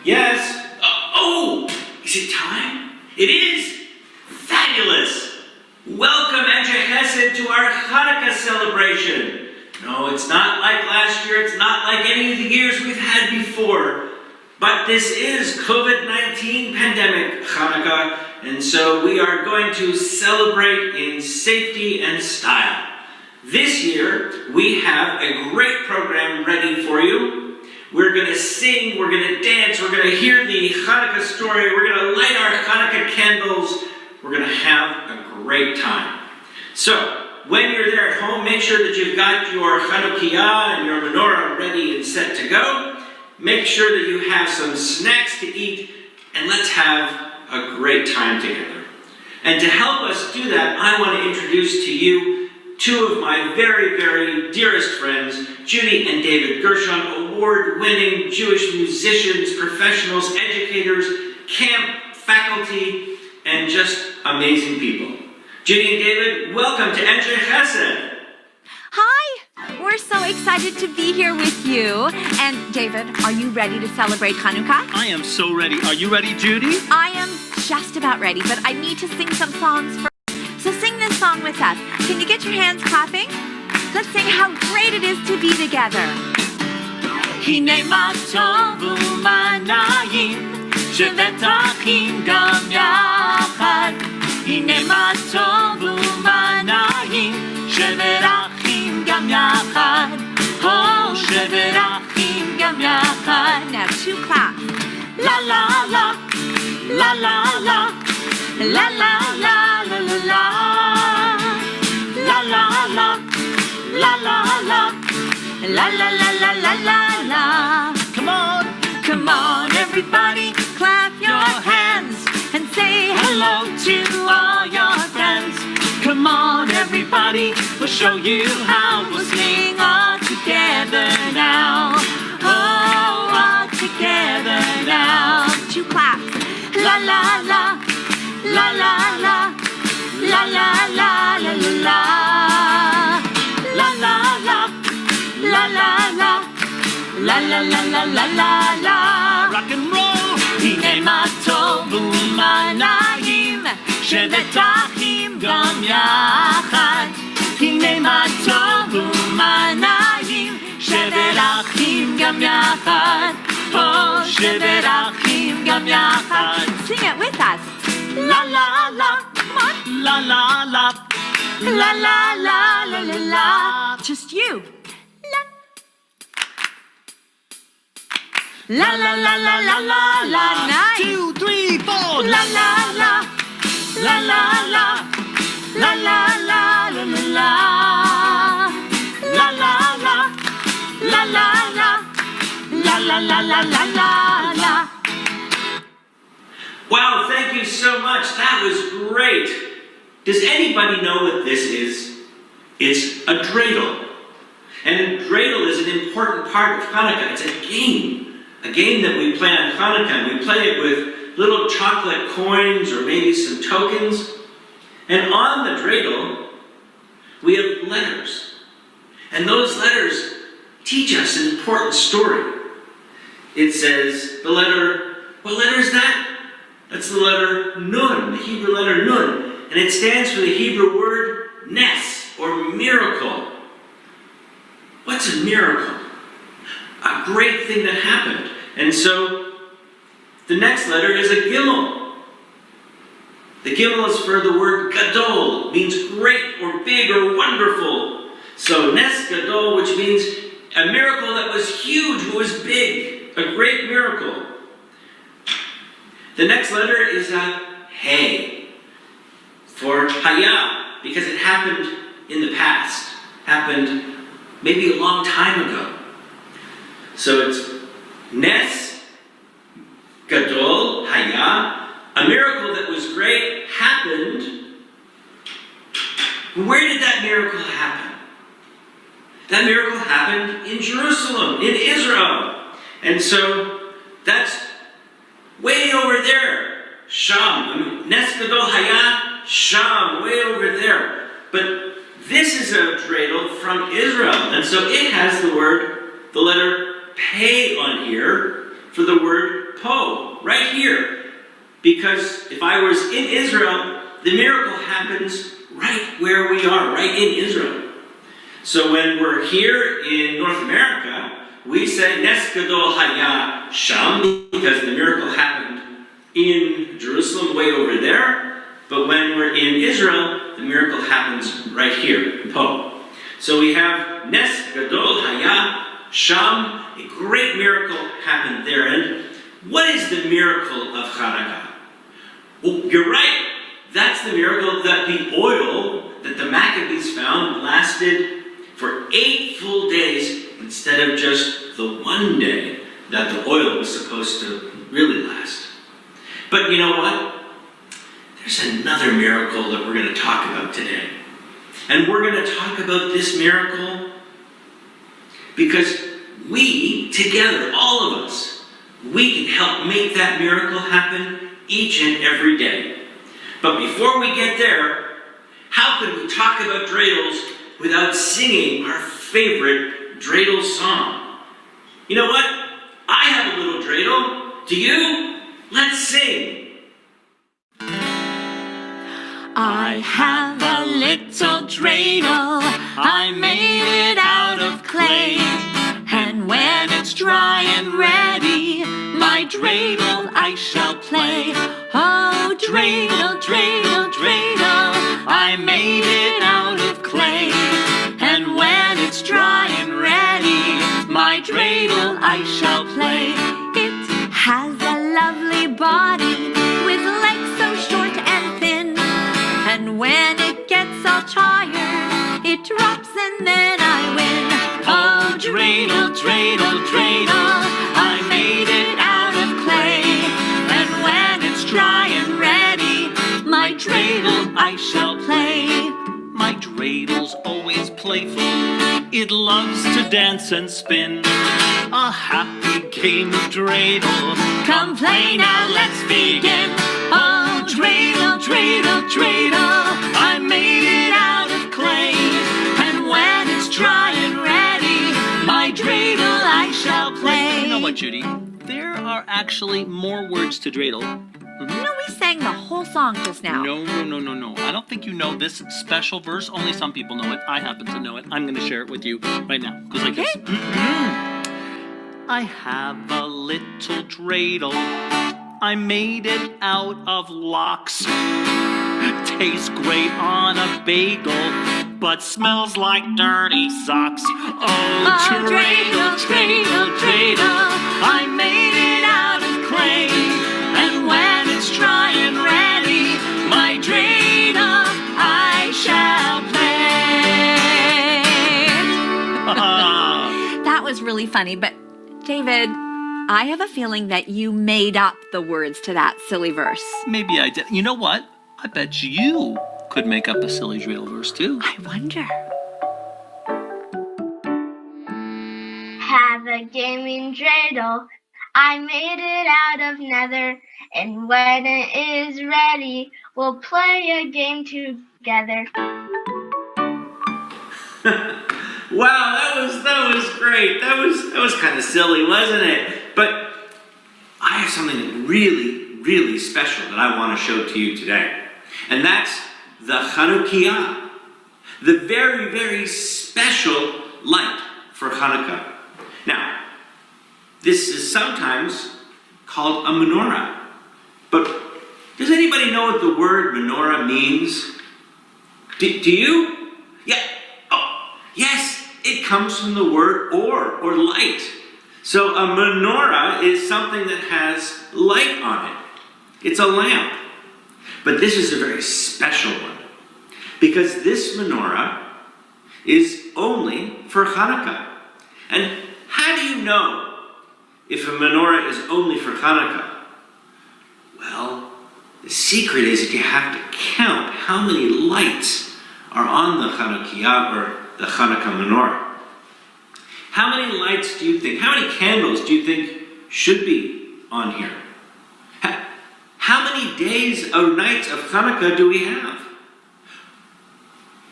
Yes? Oh, is it time? It is? Fabulous! Welcome, Anshe Chesed, to our Hanukkah celebration. No, it's not like last year. It's not like any of the years we've had before. But this is COVID-19 pandemic Hanukkah, and so we are going to celebrate in safety and style. This year, we have a great program ready for you. We're going to sing, we're going to dance, we're going to hear the Hanukkah story, we're going to light our Hanukkah candles, we're going to have a great time. So, when you're there at home, make sure that you've got your Chanukiah and your menorah ready and set to go. Make sure that you have some snacks to eat, and let's have a great time together. And to help us do that, I want to introduce to you two of my very, very dearest friends, Judy and David Gershon, award-winning Jewish musicians, professionals, educators, camp faculty, and just amazing people. Judy and David, welcome to Anshe Chesed. Hi! We're so excited to be here with you. And David, are you ready to celebrate Hanukkah? I am so ready. Are you ready, Judy? I am just about ready, but I need to sing some songs first. So sing this song with us. Can you get your hands clapping? Let's sing how great it is to be together. הנה מה טוב ומה נעים, שבת אחים גם יחד. הנה מה טוב ומה נעים, שבת אחים גם יחד. Oh, שבת אחים גם יחד. Now 2 claps. La la la, la la la, la la la la la la, la la la, la la la, la la la la la la la. Come on, everybody, clap your hands and say hello to all your friends. Come on, everybody, we'll show you how we'll sing all together now. Oh, all together now. 2 claps. La la la, la la la, la la la la la la, la la la, la la la, la la la la la la la. Rock and roll. הנה מה טוב ומה נעים, שבת אחים גם יחד. הנה מה טוב ומה נעים, שבת אחים גם יחד. Oh, שבת אחים גם יחד. Sing it with us. La la la, come on. La la la, la la la la la la. Just you. La la la la la la la. Nice. 2, 3, 4. La la la, la la la, la la la la la la, la la la, la la la, la la la la la la la. Wow, thank you so much. That was great. Does anybody know what this is? It's a dreidel. And dreidel is an important part of Hanukkah. It's a game that we play on Hanukkah. And we play it with little chocolate coins or maybe some tokens. And on the dreidel, we have letters. And those letters teach us an important story. It says, what letter is that? That's the letter Nun, the Hebrew letter Nun. And it stands for the Hebrew word nes, or miracle. What's a miracle? A great thing that happened. And so, the next letter is a gimel. The gimel is for the word gadol, means great or big or wonderful. So, nes gadol, which means a miracle that was huge, it was big, a great miracle. The next letter is a hey, for haya, because it happened in the past, happened maybe a long time ago. So it's nes, gadol, haya, a miracle that was great happened. Where did that miracle happen? That miracle happened in Jerusalem, in Israel. And so that's way over there. Sham. Nes gadol haya, Sham, way over there. But this is a dreidel from Israel. And so it has the letter pei on here for the word Po, right here. Because if I was in Israel, the miracle happens right where we are, right in Israel. So when we're here in North America, we say Nes Gadol Haya Sham, because the miracle happened in Jerusalem, way over there. But when we're in Israel, the miracle happens right here, in Po. So we have Nes Gadol Haya Sham, a great miracle happened there. And what is the miracle of Hanukkah? Well, you're right. That's the miracle that the oil that the Maccabees found lasted for 8 full days instead of just the 1 day that the oil was supposed to really last. But you know what? There's another miracle that we're going to talk about today. And we're going to talk about this miracle because we, together, all of us, we can help make that miracle happen each and every day. But before we get there, how could we talk about dreidels without singing our favorite dreidel song? You know what? I have a little dreidel. Do you? Let's sing. I have a little dreidel, I made it out of clay. And when it's dry and ready, my dreidel I shall play. Oh, dreidel, dreidel, dreidel, I made it out of clay. And when it's dry and ready, my dreidel I shall play. It has a lovely body with legs so short and thin. And when it gets all tired, it drops and then I win. Oh, dreidel, dreidel, dreidel, I made it out of clay. And when it's dry and ready, my dreidel I shall play. My dreidel's always playful, it loves to dance and spin. A happy game of dreidel. Come play now, let's begin. Oh, dreidel, dreidel, dreidel, I made it out of clay. And when it's dry and ready, my dreidel I shall play. You know what, Judy? There are actually more words to dreidel. You know, we sang the whole song just now. No. I don't think you know this special verse. Only some people know it. I happen to know it. I'm going to share it with you right now. Goes like this. I have a little dreidel. I made it out of lox. Tastes great on a bagel, but smells like dirty socks. Oh, dreidel, dreidel, dreidel, I made it out of clay. And when it's dry and ready, my dreidel I shall play. That was really funny, but David, I have a feeling that you made up the words to that silly verse. Maybe I did. You know what? I bet you could make up a silly dreidel verse too. I wonder. Have a gaming dreidel, I made it out of nether, and when it is ready, we'll play a game together. Wow, that was great. That was kind of silly, wasn't it? But I have something really, really special that I want to show to you today. And that's the Hanukah, the very, very special light for Hanukkah. Now, this is sometimes called a menorah. But does anybody know what the word menorah means? Do you? Yeah. Oh, yes. It comes from the word or light. So a menorah is something that has light on it. It's a lamp. But this is a very special one, because this menorah is only for Hanukkah. And how do you know if a menorah is only for Hanukkah? Well, the secret is that you have to count how many lights are on the Hanukah or the Hanukkah menorah. How many lights do you think, how many candles do you think should be on here? How many days or nights of Hanukkah do we have?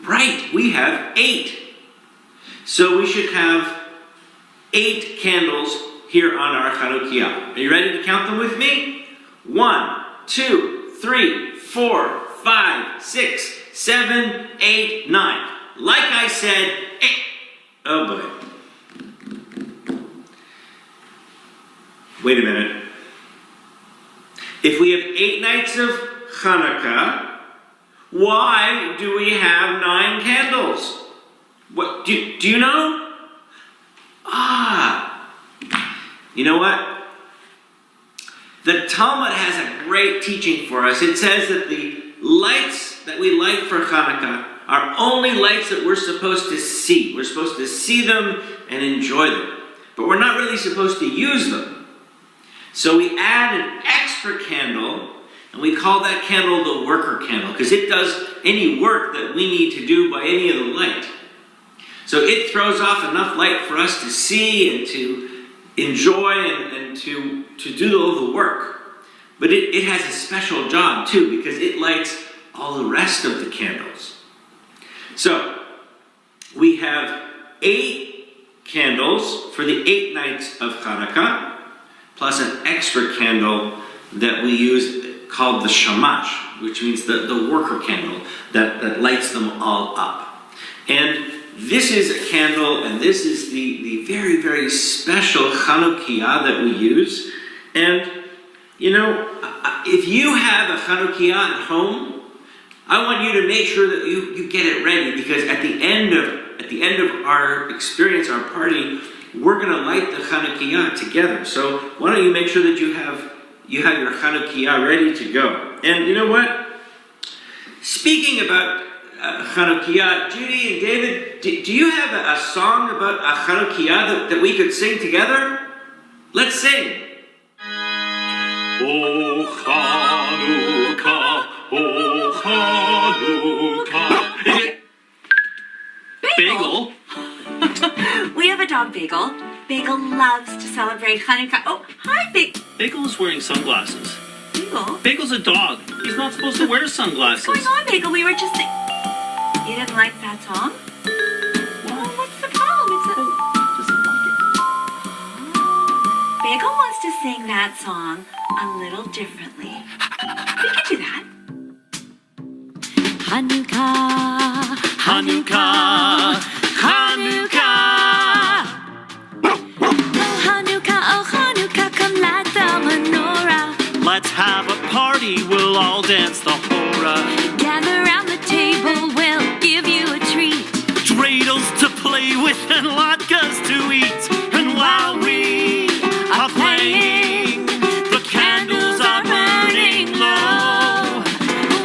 Right, we have 8. So we should have 8 candles here on our Hanukah. Are you ready to count them with me? 1, 2, 3, 4, 5, 6, 7, 8, 9. Like I said, 8. Oh boy. Wait a minute. If we have 8 nights of Hanukkah, why do we have 9 candles? What, do you know? You know what? The Talmud has a great teaching for us. It says that the lights that we light for Hanukkah are only lights that we're supposed to see. We're supposed to see them and enjoy them. But we're not really supposed to use them. So we add an extra candle, and we call that candle the worker candle, because it does any work that we need to do by any of the light. So it throws off enough light for us to see and to enjoy and to do all the work. But it has a special job too, because it lights all the rest of the candles. So we have 8 candles for the 8 nights of Hanukkah, plus an extra candle that we use called the shamash, which means the worker candle that lights them all up. And this is a candle, and this is the very, very special Hanukah that we use. And, you know, if you have a Hanukah at home, I want you to make sure that you get it ready, because at the end of our experience, our party, we're going to light the Hanukah together. So why don't you make sure that you have your Hanukah ready to go. And you know what? Speaking about Hanukah, Judy and David, do you have a song about a Hanukah that we could sing together? Let's sing. Oh Hanukah, oh Hanukah. Bagel? We have a dog, Bagel. Bagel loves to celebrate Hanukkah. Oh, hi, Bagel is wearing sunglasses. Bagel. Bagel's a dog. He's not supposed to wear sunglasses. What's going on, Bagel? We were just saying. You didn't like that song? Oh, what's the problem? Bagel wants to sing that song a little differently. We can do that. Hanukah, Hanukah, Hanukah. oh Hanukah, come light the menorah. Let's have a party, we'll all dance the hora. Gather round the table, we'll give you a treat. Dreidels to play with and latkes to eat. And while we are playing, the candles are burning low.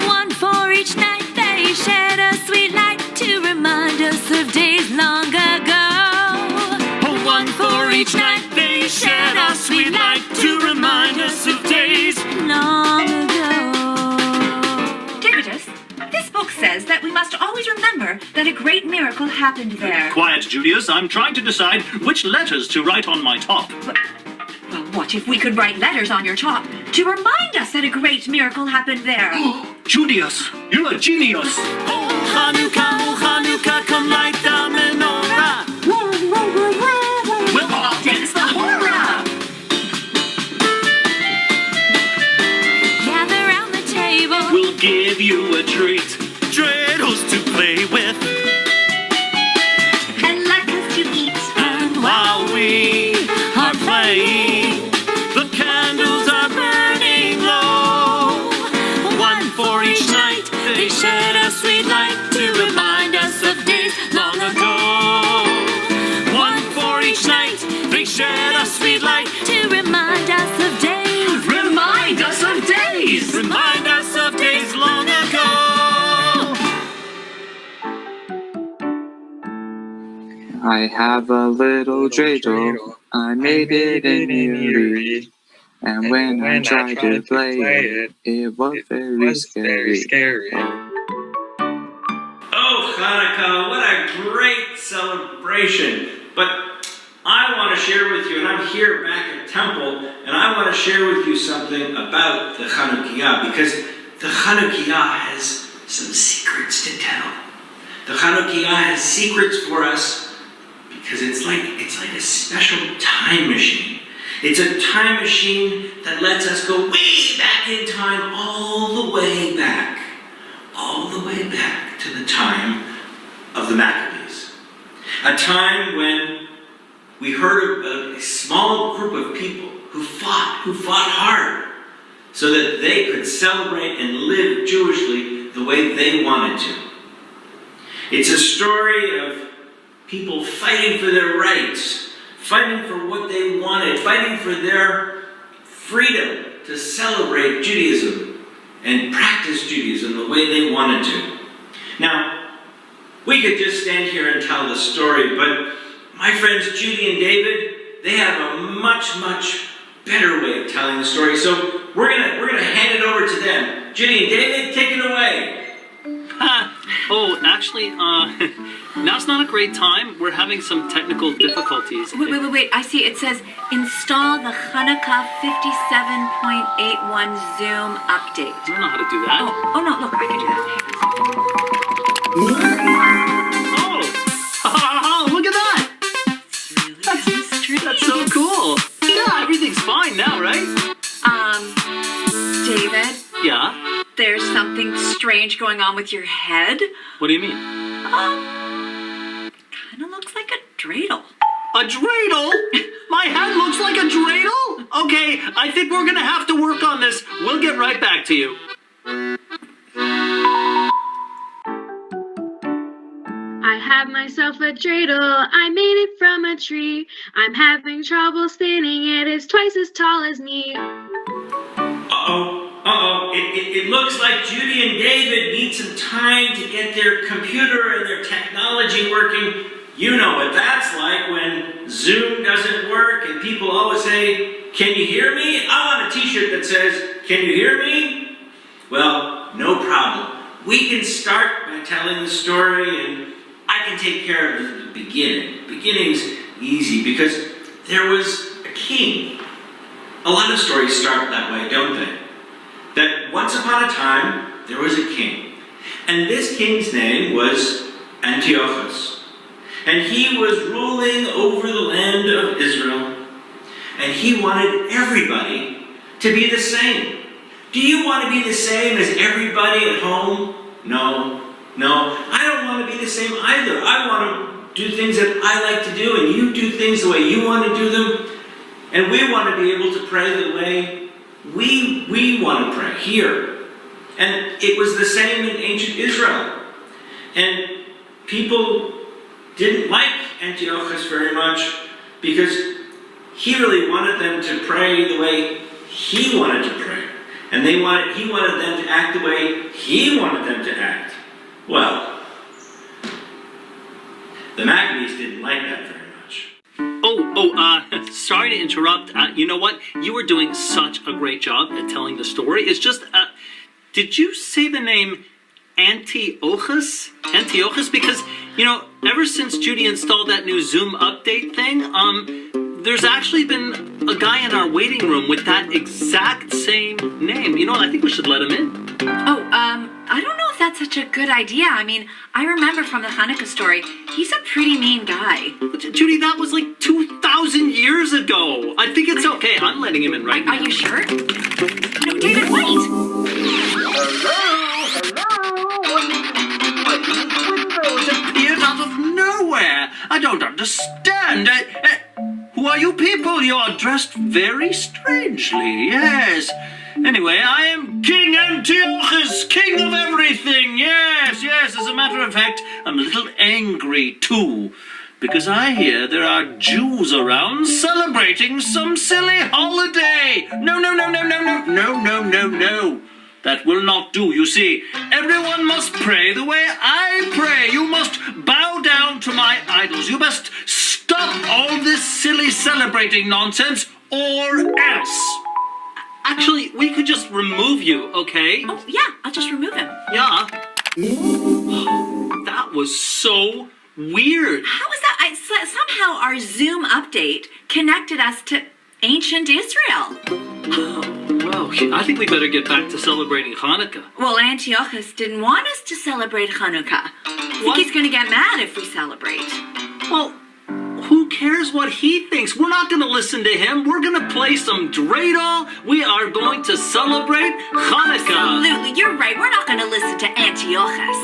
One for each night, they shed a sweet light to remind us of days long ago. One for each night, they shed a sweet light to remind us of days Long ago. Davidus, this book says that we must always remember that a great miracle happened there. Quiet, Julius. I'm trying to decide which letters to write on my top. Well, what if we could write letters on your top to remind us that a great miracle happened there? Julius, you're a genius. Oh Hanukah, come light the menorah. We'll all Dance the hora! Gather round the table. We'll give you a treat. Dreidels to play with. And latkes to eat. And while we are playing, the candles are burning low. One for each night, they shed a sweet light to remind us of days long ago. One for each night, they shed a sweet light To remind us of days. Remind us of days! remind us of days long ago. I have a little dreidel, I made it in Erie. And when I tried to play it was very scary. Oh, Hanukkah, what a great celebration. But I want to share with you, and I'm here back at Temple, and I want to share with you something about the Hanukah, because the Hanukah has some secrets to tell. The Hanukah has secrets for us because it's like a special time machine. It's a time machine that lets us go way back in time, all the way back to the time of the Maccabees. A time when we heard of a small group of people who fought hard so that they could celebrate and live Jewishly the way they wanted to. It's a story of people fighting for their rights, fighting for what they wanted, fighting for their freedom to celebrate Judaism and practice Judaism the way they wanted to. Now, we could just stand here and tell the story, but my friends Judy and David, they have a much, much better way of telling the story. So we're gonna hand it over to them. Judy and David, take it away. Oh, actually, now's not a great time. We're having some technical difficulties. Wait. I see it says install the Hanukah 57.81 Zoom update. I don't know how to do that. Oh no, look, I can do that. Oh, look at that. That's so cool. Yeah, everything's fine now, right? David, Yeah? there's something strange going on with your head. What do you mean? Kind of looks like a dreidel. A dreidel? My head looks like a dreidel? Okay, I think we're gonna have to work on this. We'll get right back to you. I have myself a dreidel, I made it from a tree. I'm having trouble spinning it, it's twice as tall as me. It looks like Judy and David need some time to get their computer and their technology working. You know what that's like when Zoom doesn't work and people always say, "Can you hear me?" I want a t-shirt that says, "Can you hear me?" Well, no problem. We can start by telling the story and I can take care of the beginning. Beginning's easy because there was a king. A lot of stories start that way, don't they? That once upon a time, there was a king. And this king's name was Antiochus. And he was ruling over the land of Israel. And he wanted everybody to be the same. Do you want to be the same as everybody at home? No. I don't want to be the same either. I want to do things that I like to do, and you do things the way you want to do them. And we want to be able to pray the way we want to pray here. And it was the same in ancient Israel. And people didn't like Antiochus very much because he really wanted them to pray the way he wanted to pray. And he wanted them to act the way he wanted them to act. Well, the Maccabees didn't like that very much. Sorry to interrupt. You know what? You were doing such a great job at telling the story. It's just, did you say the name Antiochus? Antiochus? Because, ever since Judy installed that new Zoom update thing, there's actually been a guy in our waiting room with that exact same name. I think we should let him in. I don't know if that's such a good idea. I mean, I remember from the Hanukah story, he's a pretty mean guy. But Judy, that was like 2,000 years ago. I think it's okay. I'm letting him in right now. Are you sure? No, David, wait! Windows appeared out of nowhere. I don't understand. Who are you people? You are dressed very strangely, yes. Anyway, I am King Antiochus, king of everything. Yes. As a matter of fact, I'm a little angry too. Because I hear there are Jews around celebrating some silly holiday. No. That will not do, you see. Everyone must pray the way I pray. You must bow down to my idols. You must stop all this silly celebrating nonsense, or else. Actually, we could just remove you, okay? Oh, yeah, I'll just remove him. Yeah. That was so weird. How was that? Somehow our Zoom update connected us to ancient Israel. Well, I think we better get back to celebrating Hanukkah. Well, Antiochus didn't want us to celebrate Hanukkah. I think he's going to get mad if we celebrate. Well, Who cares what he thinks? We're not going to listen to him. We're going to play some dreidel. We are going to celebrate Hanukkah. Absolutely, you're right. We're not going to listen to Antiochus.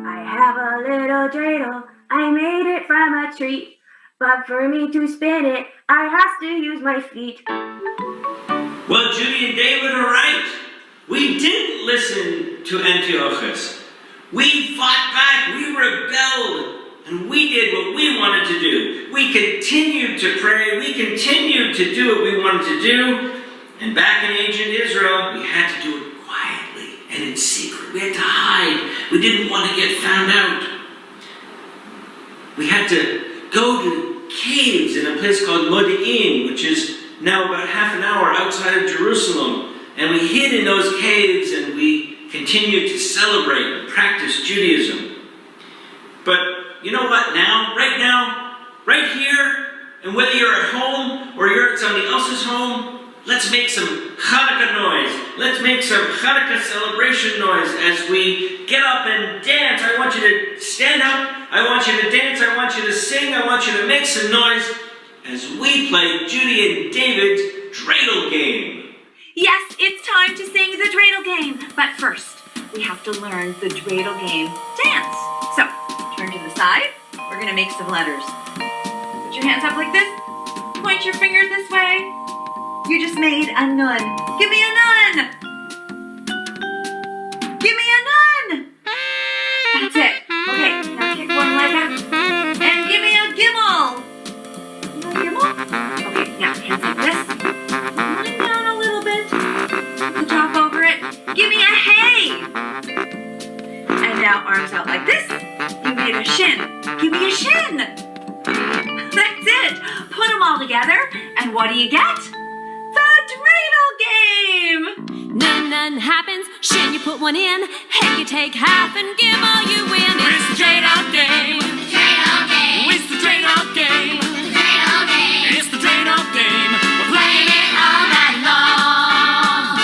I have a little dreidel, I made it from a tree. But for me to spin it, I have to use my feet. Well, Judy and David are right. We didn't listen to Antiochus. We fought back, we rebelled, and we did what we wanted to do. We continued to pray, we continued to do what we wanted to do, and back in ancient Israel, we had to do it quietly and in secret. We had to hide. We didn't want to get found out. We had to go to caves in a place called Modi'in, which is now about half an hour outside of Jerusalem. And we hid in those caves and we continued to celebrate and practice Judaism. But you know what now? Right here, and whether you're at home or you're at somebody else's home, let's make some Hanukkah noise. Let's make some Hanukkah celebration noise as we get up and dance. I want you to stand up. I want you to dance. I want you to sing. I want you to make some noise as we play Judy and David's dreidel game. Yes, it's time to sing the dreidel game. But first, we have to learn the dreidel game dance. So, turn to the side. We're going to make some letters. Put your hands up like this. Point your fingers this way. You just made a nun. Give me a nun. Give me a nun. That's it. Okay, now kick one leg up. And give me a gimel. A gimel? Okay, now hands like this. Line down a little bit. The top over it. Give me a hey. And now arms out like this. You made a shin. Give me a shin. That's it. Put them all together. And what do you get? The dreidel game. Nun happens, shin you put one in, hey you take half and give all you win. It's the dreidel game. Dreidel game. It's the dreidel game. Dreidel game. It's the dreidel game. We're Playing it all night long.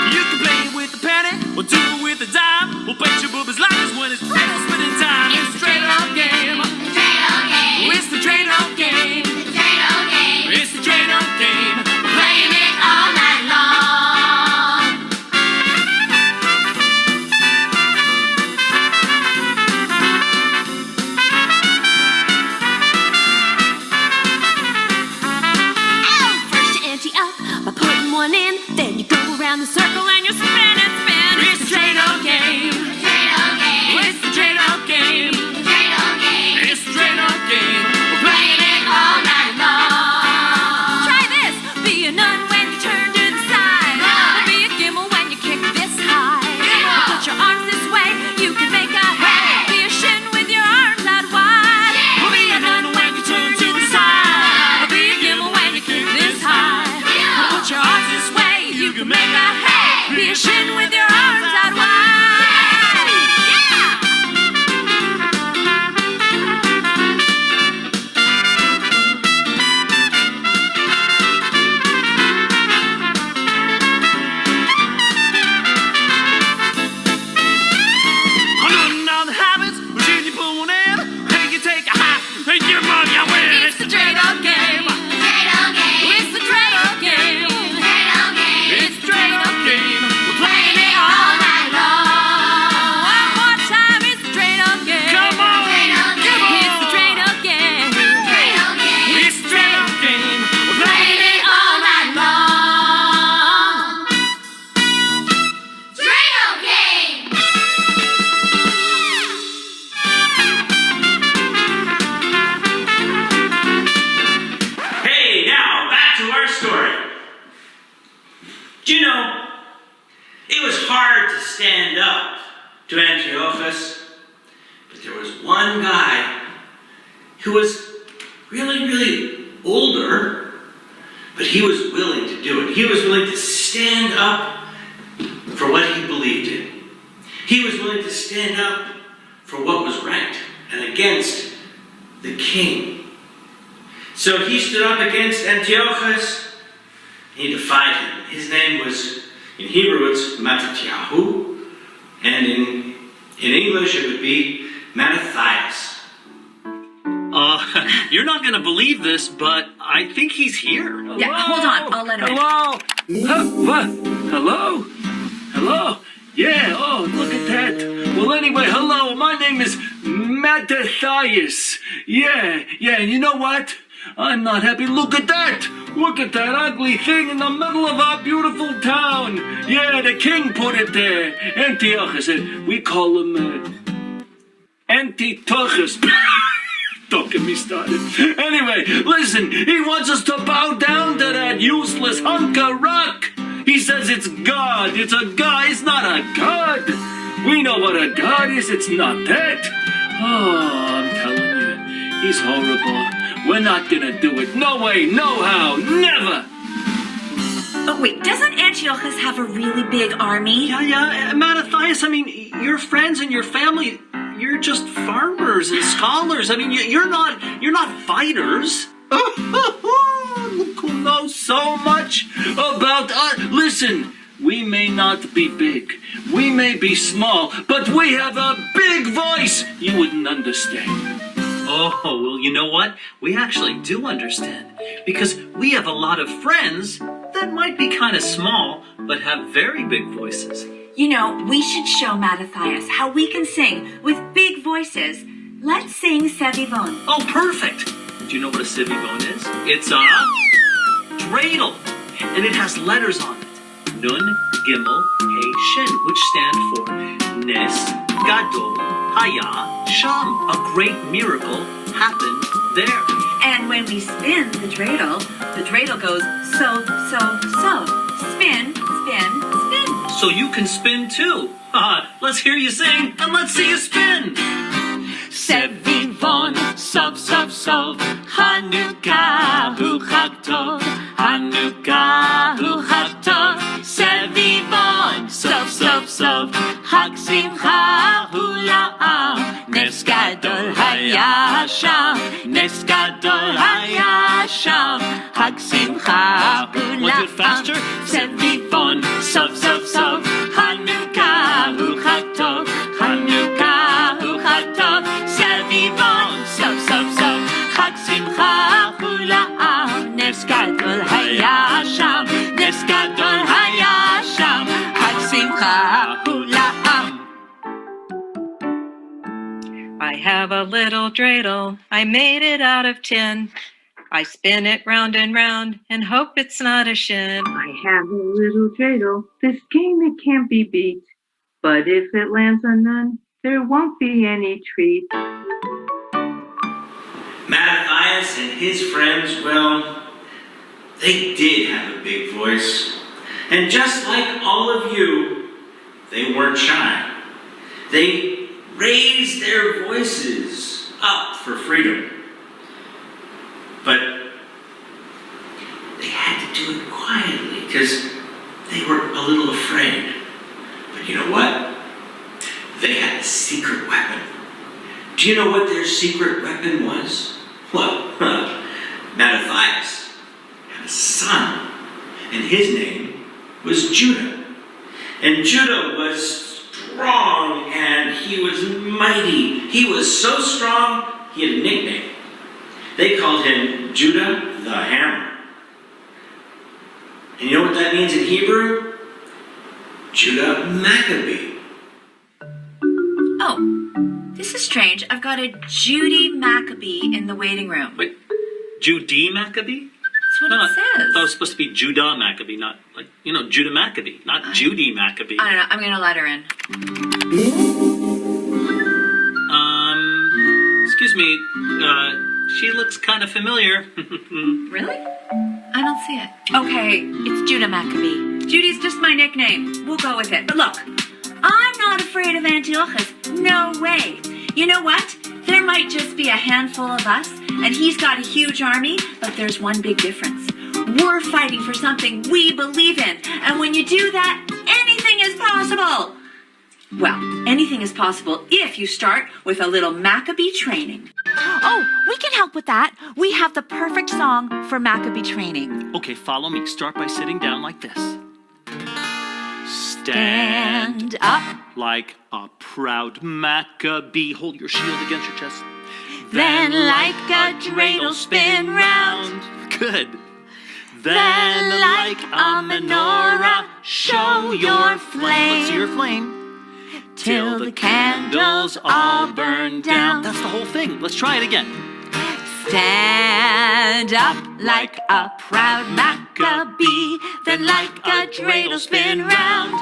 You can play it with a penny, or do it with a dime. We'll bet your boobies like this when it's dreidel spinning time. It's the dreidel game. Dreidel game. It's the dreidel game. Dreidel game. It's the dreidel game. We're playing it all night long. First you ante up by putting one in, then you go around the circle and you spin and spin. It's the dreidel game. Dreidel game. It's the dreidel game. Dreidel game. It's the dreidel game. We're Playing it all night long. Try this, be a nun when you turn to the side. Nun. Be a gimel when you kick this high. Gimel. Put your arms this way, you can make a hey. Be a shin with your arms out wide. Yeah. Be a nun when you turn to the side. Be a gimel when you kick this high. Gimel. Put your arms this way, you can make a hey. Be a shin with your arms out wide. Now the habits, when you put one in, and you take a half, and your money I win. It's the dreidel game. Dreidel game. It's the dreidel game. Dreidel game. It's the dreidel game. We're Playing it all night long. One more time, it's the dreidel game. Come on, Dreidel come game. on. It's the dreidel game. Dreidel game. It's the dreidel game. We're Playing it all night long. Dreidel game. Hey, now back to our story. Do you know, it was hard to stand up to Antiochus, but there was one guy who was really older, but he was willing to do it. He was willing to stand up for what he believed in. He was willing to stand up for what was right and against the king. So he stood up against Antiochus. He defied him. His name was, in Hebrew it's Mattatyahu, and in English it would be Mattathias. you're not going to believe this, but I think he's here. Yeah, hold on. I'll let him in. Hello? What? Hello? Hello? Yeah, oh, look at that. Well, anyway, hello, my name is Mattathias. Yeah, and you know what? I'm not happy. Look at that! Look at that ugly thing in the middle of our beautiful town. Yeah, the king put it there. Antiochus, we call him, Antiochus. Don't get me started. Anyway, listen, he wants us to bow down to that useless hunk of rock. He says it's God. It's a God. It's not a God. We know what a God is. It's not that. Oh, I'm telling you, he's horrible. We're not gonna do it. No way, no how, never. Oh, wait, doesn't Antiochus have a really big army? Yeah, Mattathias, I mean, your friends and your family, you're just farmers and scholars. I mean, you're not fighters. Look who knows so much about us. Listen, we may not be big, we may be small, but we have a big voice. You wouldn't understand. Oh, well, you know what? We actually do understand. Because we have a lot of friends that might be kind of small, but have very big voices. You know, we should show Mattathias how we can sing with big voices. Let's sing Sevivon. Oh, perfect! Do you know what a sivivon is? It's a dreidel, and it has letters on it. Nun, Gimel, Hey, Shin, which stand for Nes, Gadol, Haya, Sham. A great miracle happened there. And when we spin the dreidel goes so. Spin, spin, spin. So you can spin too. Let's hear you sing, and let's see you spin. Sevivon, sov, Hanukah hu chag tov, Hanukah hu chag tov. Sevivon, sov, Chag simcha hu la'am, Nes gadol haya sham, Nes gadol haya sham, Chag simcha hu la'am. Was it faster? Sevivon, sov, Hanukah hu chag tov, Hanukah hu chag tov. Sevivon, sov, Chag simcha hu la'am, Nes gadol haya sham, Nes gadol haya sham, Chag simcha hu la'am. I have a little dreidel, I made it out of tin. I spin it round and round and hope it's not a shin. I have a little dreidel, this game it can't be beat. But if it lands on none, there won't be any treat. Mattathias and his friends, well, they did have a big voice. And just like all of you, they weren't shy. They raised their voices up for freedom. But they had to do it quietly because they were a little afraid. But you know what? They had a secret weapon. Do you know what their secret weapon was? Well, Mattathias had a son, and his name was Judah. And Judah was strong, and he was mighty. He was so strong, he had a nickname. They called him Judah the Hammer. And you know what that means in Hebrew? Judah Maccabee. Oh, this is strange. I've got a Judy Maccabee in the waiting room. Wait, Judy Maccabee? That's what it I thought it says. was supposed to be Judah Maccabee, not like, Judah Maccabee, not Judy Maccabee. I don't know. I'm going to let her in. Excuse me, she looks kind of familiar. Really? I don't see it. Okay, it's Judah Maccabee. Judy's just my nickname. We'll go with it. But look, I'm not afraid of Antiochus. No way. You know what? There might just be a handful of us, and he's got a huge army, but there's one big difference. We're fighting for something we believe in, and when you do that, anything is possible. Well, anything is possible if you start with a little Maccabee training. Oh, we can help with that. We have the perfect song for Maccabee training. Okay, follow me. Start by sitting down like this. Stand up. Like a proud Maccabee. Hold your shield against your chest. Then like a dreidel spin round. Good. Then like a menorah, show your flame. Let's see your flame. Till the candles all burn down. That's the whole thing. Let's try it again. Stand up like a proud Maccabee, then like a dreidel spin round.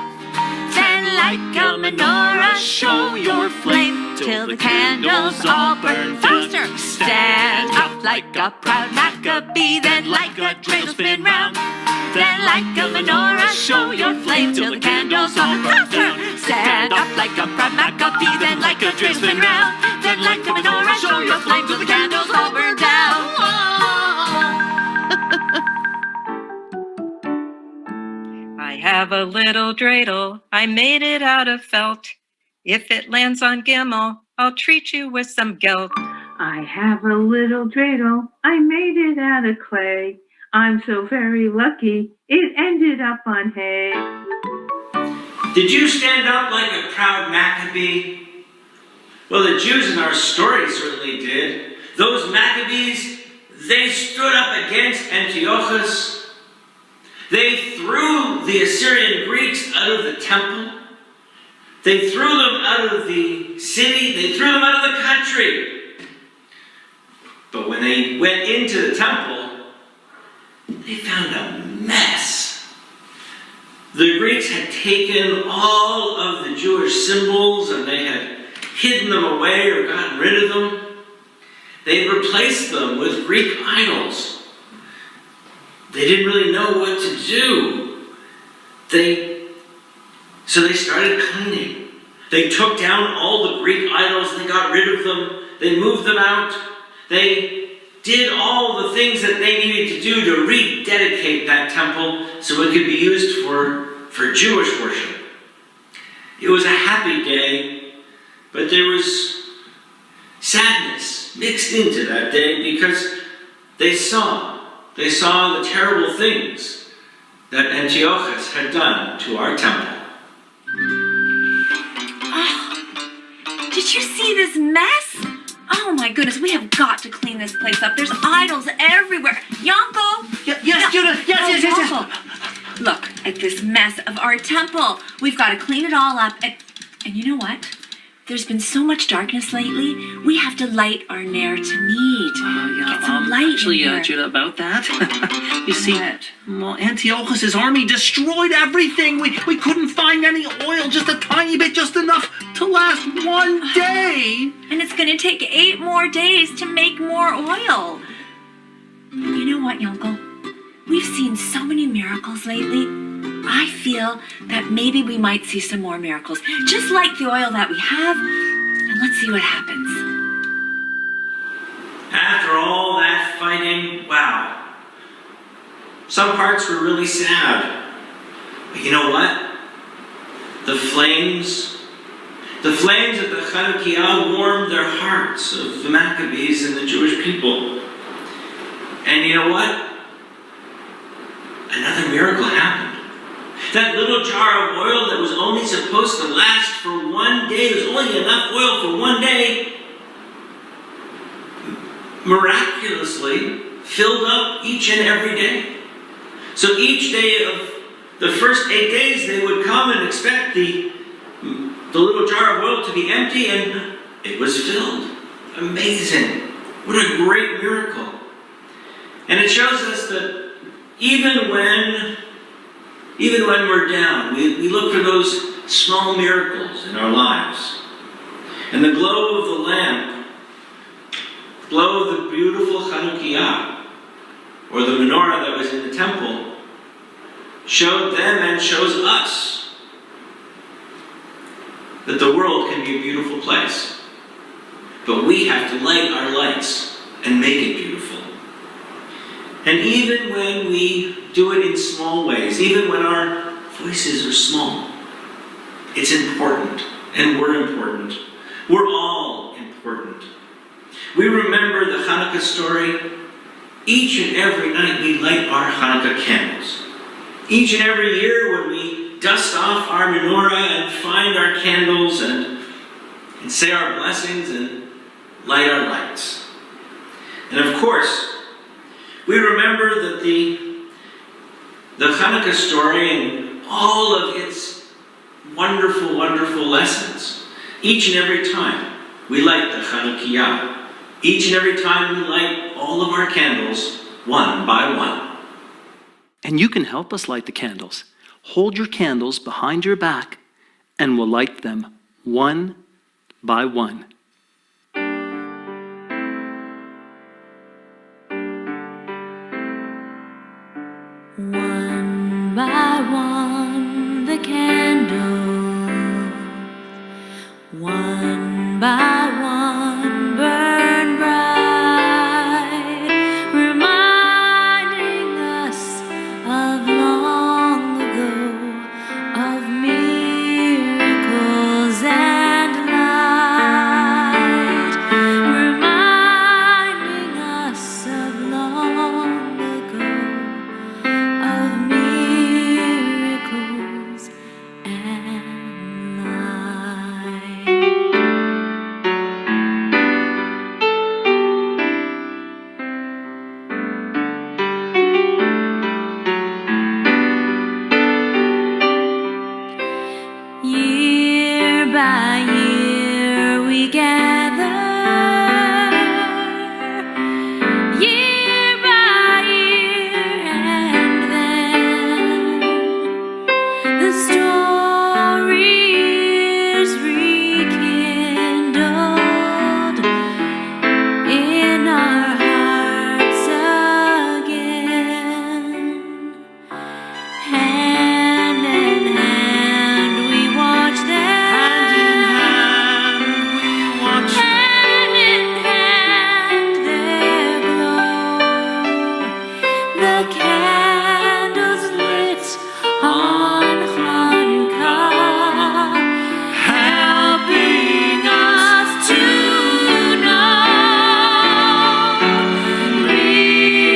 Then like a menorah, show your flame till the candles all burn. Faster! Stand up like a proud Maccabee, then like a dreidel spin round. Then like a menorah, show your flame till the candles all burn. Faster! Stand up like a proud Maccabee, then like a dreidel spin round. Then like a menorah, show your flame till the candles all burn down. I have a little dreidel, I made it out of felt. If it lands on Gimel, I'll treat you with some gelt. I have a little dreidel, I made it out of clay. I'm so very lucky, it ended up on hay. Did you stand up like a proud Maccabee? Well, the Jews in our story certainly did. Those Maccabees, they stood up against Antiochus. They threw the Assyrian Greeks out of the temple. They threw them out of the city. They threw them out of the country. But when they went into the temple, they found a mess. The Greeks had taken all of the Jewish symbols and they had hidden them away or gotten rid of them. They had replaced them with Greek idols. They didn't really know what to do. So they started cleaning. They took down all the Greek idols, they got rid of them, they moved them out. They did all the things that they needed to do to rededicate that temple so it could be used for Jewish worship. It was a happy day, but there was sadness mixed into that day because they saw the terrible things that Antiochus had done to our temple. Oh, did you see this mess? Oh my goodness, we have got to clean this place up. There's idols everywhere. Yonko! Yes, Judith. Yes. Yonko, look at this mess of our temple. We've got to clean it all up. And you know what? There's been so much darkness lately, we have to light our Nair to meet. Get some light actually, in here. Judah, about that. You see, well, Antiochus' army destroyed everything. We couldn't find any oil, just a tiny bit, just enough to last one day. And it's going to take 8 more days to make more oil. You know what, Yonko? We've seen so many miracles lately. I feel that maybe we might see some more miracles. Just like the oil that we have, and let's see what happens. After all that fighting, wow. Some parts were really sad. But you know what? The flames of the Hanukah warmed their hearts of the Maccabees and the Jewish people. And you know what? Another miracle happened. That little jar of oil that was only supposed to last for one day, there was only enough oil for one day, miraculously filled up each and every day. So each day of the first 8 days, they would come and expect the little jar of oil to be empty, and it was filled. Amazing. What a great miracle. And it shows us that even when we're down, we look for those small miracles in our lives. And the glow of the lamp, glow of the beautiful Hanukah, or the menorah that was in the temple, showed them and shows us that the world can be a beautiful place. But we have to light our lights and make it beautiful. And even when we do it in small ways, even when our voices are small, it's important, and we're important. We're all important. We remember the Hanukkah story. Each and every night we light our Hanukkah candles. Each and every year when we dust off our menorah and find our candles and say our blessings and light our lights. And of course, we remember that the Hanukah story and all of its wonderful, wonderful lessons, each and every time we light the Hanukah, each and every time we light all of our candles one by one. And you can help us light the candles. Hold your candles behind your back and we'll light them one by one. One by one the candles, one by one burn bright, reminding us of long ago, of miracles and light, reminding us of long ago, of miracles and light. Year by year we gather, year by year, and then the story is rekindled in our hearts again. Hand in hand we watch them. Hand in hand their glow. The candles lit on Hanukah, helping us to know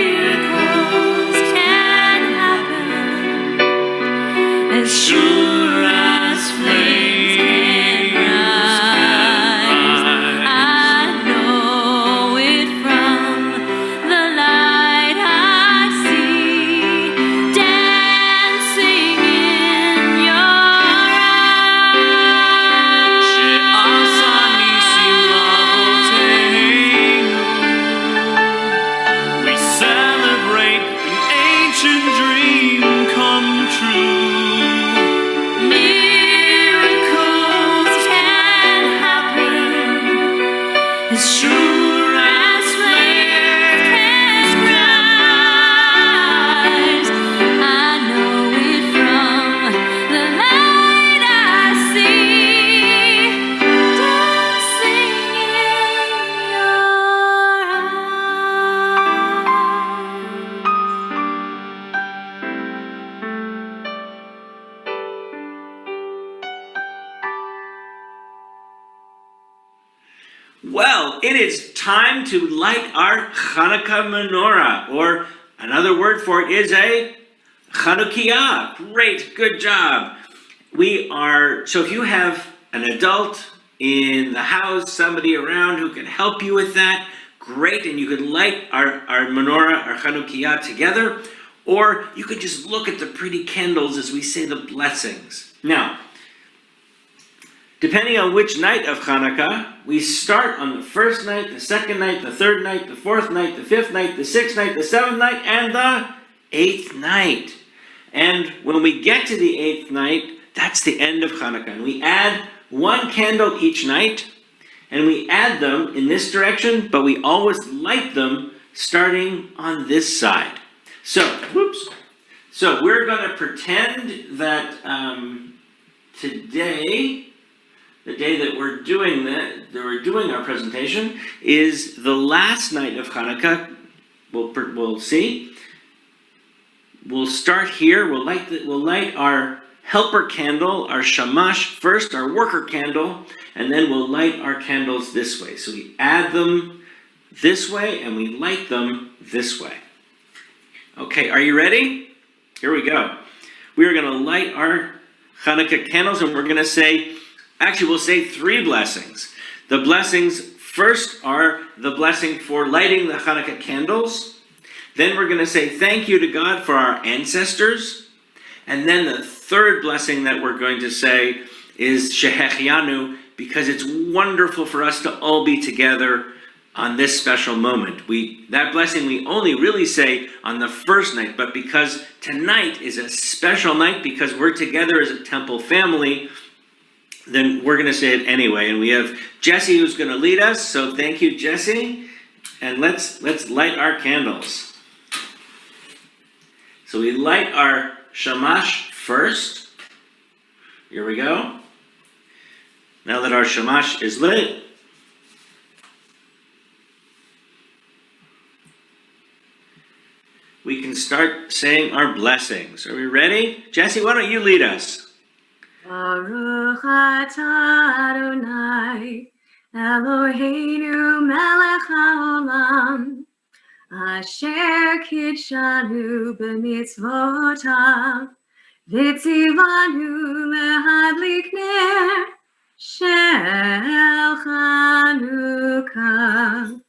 miracles can happen as sure as flames can rise. I know it from the light I see dancing in your eyes. We celebrate an ancient dream come true. Miracles can happen as sure as flames can rise. I know it from the light I see dancing in your Well, it is time to light our Hanukah menorah, or another word for it is a Hanukah. Great, good job. So if you have an adult in the house, somebody around who can help you with that, great, and you could light our menorah, our Hanukah together, or you could just look at the pretty candles as we say the blessings. Now, depending on which night of Hanukkah, we start on the first night, the second night, the third night, the fourth night, the fifth night, the sixth night, the seventh night, and the eighth night. And when we get to the eighth night, that's the end of Hanukkah. And we add one candle each night, and we add them in this direction, but we always light them starting on this side. So we're going to pretend that today, the day that we're doing our presentation, is the last night of Hanukkah. We'll see. We'll start here. We'll light our helper candle, our shamash first, our worker candle, and then we'll light our candles this way. So we add them this way and we light them this way. Okay, are you ready? Here we go. We are going to light our Hanukkah candles, and we're going to say, actually we'll say three blessings. The blessings First are the blessing for lighting the Hanukkah candles. Then we're going to say thank you to God for our ancestors. And then the third blessing that we're going to say is Shehechianu, because it's wonderful for us to all be together on this special moment. That blessing we only really say on the first night, but because tonight is a special night, because we're together as a temple family, then we're going to say it anyway. And we have Jesse who's going to lead us. So thank you, Jesse. And let's light our candles. So we light our shamash first. Here we go. Now that our shamash is lit, we can start saying our blessings. Are we ready? Jesse, why don't you lead us? Baruch atah Adonai, Eloheinu melech haolam, asher kidshanu b'mitzvotav, v'tzivanu lehadlik ner shel Chanukah.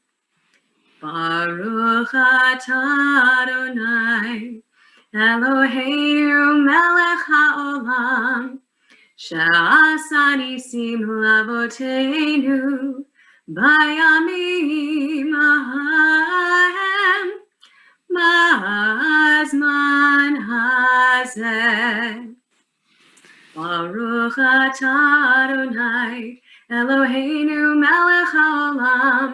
Baruch atah Adonai, Eloheinu melech haolam, she'asa nisim lavoteinu bayamim hahem b'zman hazeh. Baruch atah Adonai, Eloheinu melech haolam,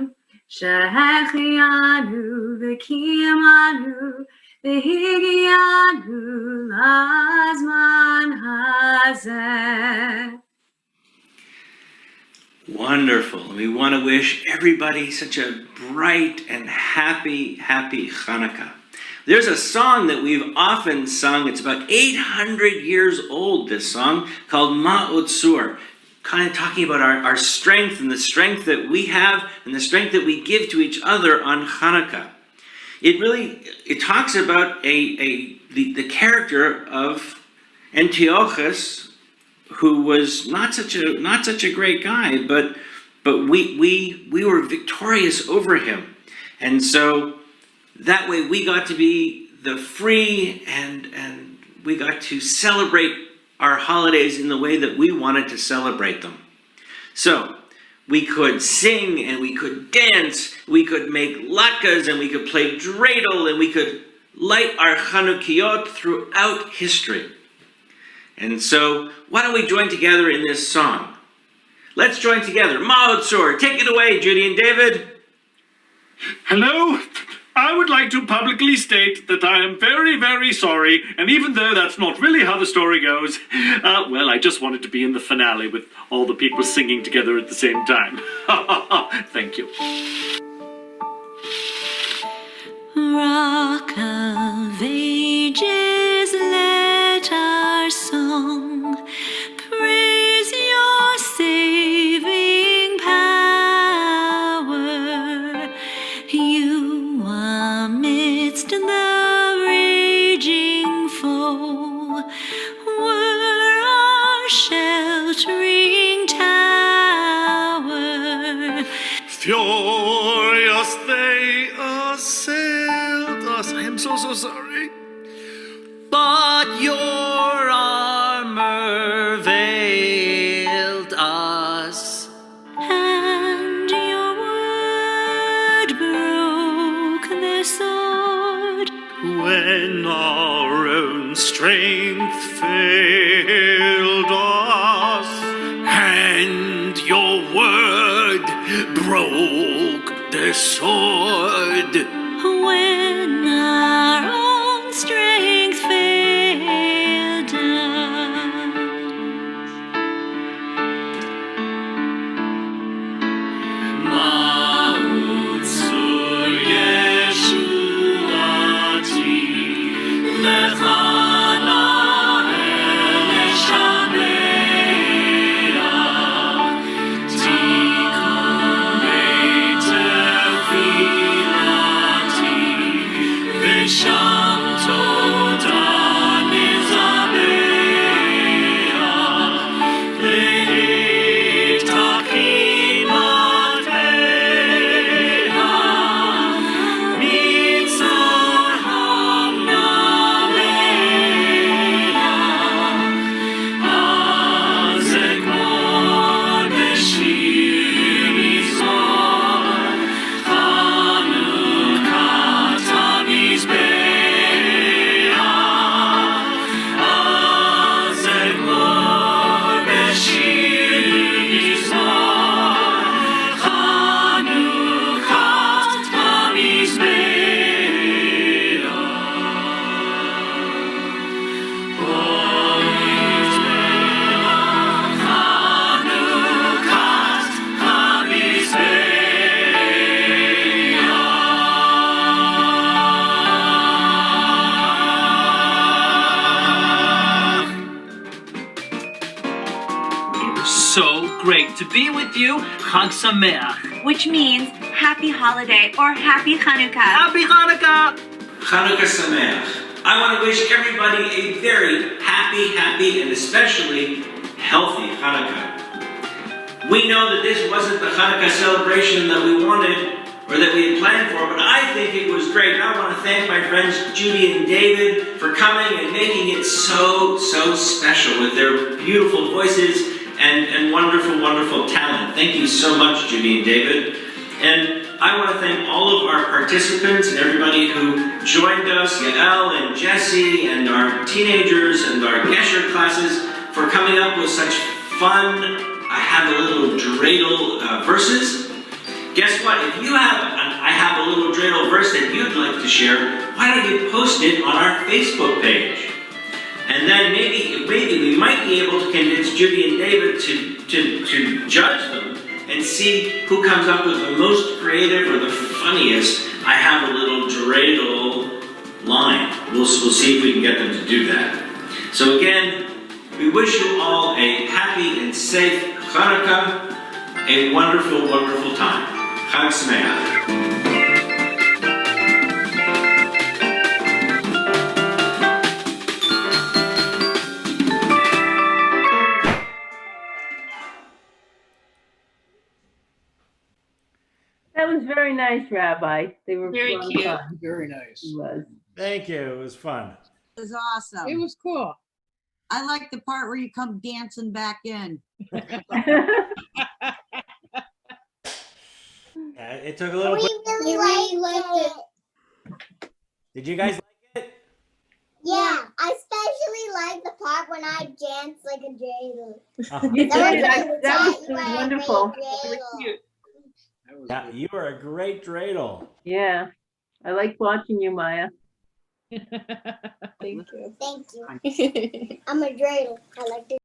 shehechianu v'kiyamanu v'higianu lazman hazeh. Wonderful. We want to wish everybody such a bright and happy Hanukkah. There's a song that we've often sung. It's about 800 years old, this song, called Ma'ot Sur, kind of talking about our strength and the strength that we have and the strength that we give to each other on Hanukkah. It talks about the character of Antiochus, who was not such a great guy, but we were victorious over him, and so that way we got to be the free and we got to celebrate our holidays in the way that we wanted to celebrate them. So we could sing and we could dance, we could make latkes and we could play dreidel and we could light our Chanukiot throughout history. And so why don't we join together in this song? Let's join together. Ma'ot Sur, take it away, Judy and David. Hello? I would like to publicly state that I am very, very sorry, and even though that's not really how the story goes, well, I just wanted to be in the finale with all the people singing together at the same time. Thank you. Rock of Ages, let our song praise your saving power. You amidst the raging foe were our sheltering tower. Furious they assailed us. I am so sorry. But your armor veiled us. And your word broke their sword. When our own strength failed us, and your word broke the sword. When our own strength failed us. Ma'ot Sur Yeshuati Lecha Na'el Shameach Tikun Beit Tefilati V'sham Toda Nizameach Ve'etachim Atveach to be with you. Chag Sameach. which means happy holiday or happy Hanukkah. Happy Hanukkah! Hanukah Sameach. I want to wish everybody a very happy, and especially healthy Hanukkah. We know that this wasn't the Hanukkah celebration that we wanted or that we had planned for, but I think it was great. And I want to thank my friends Judy and David for coming and making it so special with their beautiful voices and wonderful talent. Thank you so much, Judy and David. And I want to thank all of our participants and everybody who joined us, Yael and Jesse and our teenagers and our Gesher classes for coming up with such fun, I have a little dreidel verses. Guess what? If you have I have a little dreidel verse that you'd like to share, why don't you post it on our Facebook page? And then maybe we might be able to convince Judy and David to judge them and see who comes up with the most creative or the funniest I have a little dreidel line. We'll see if we can get them to do that. So again, we wish you all a happy and safe Hanukkah, a wonderful time. Chag Sameach. That was very nice, Rabbi. They were Very fun. cute. Very nice. It was. Thank you. It was fun. It was awesome. It was cool. I like the part where you come dancing back in. Yeah, it took a little bit. really liked it. Did you guys like it? Yeah, I especially like the part when I dance like a dreidel. You That did. was That was you are a wonderful. great dreidel. That was Yeah, you were a great dreidel. Yeah. I like watching you, Maya. Thank you. I'm a dreidel. I like to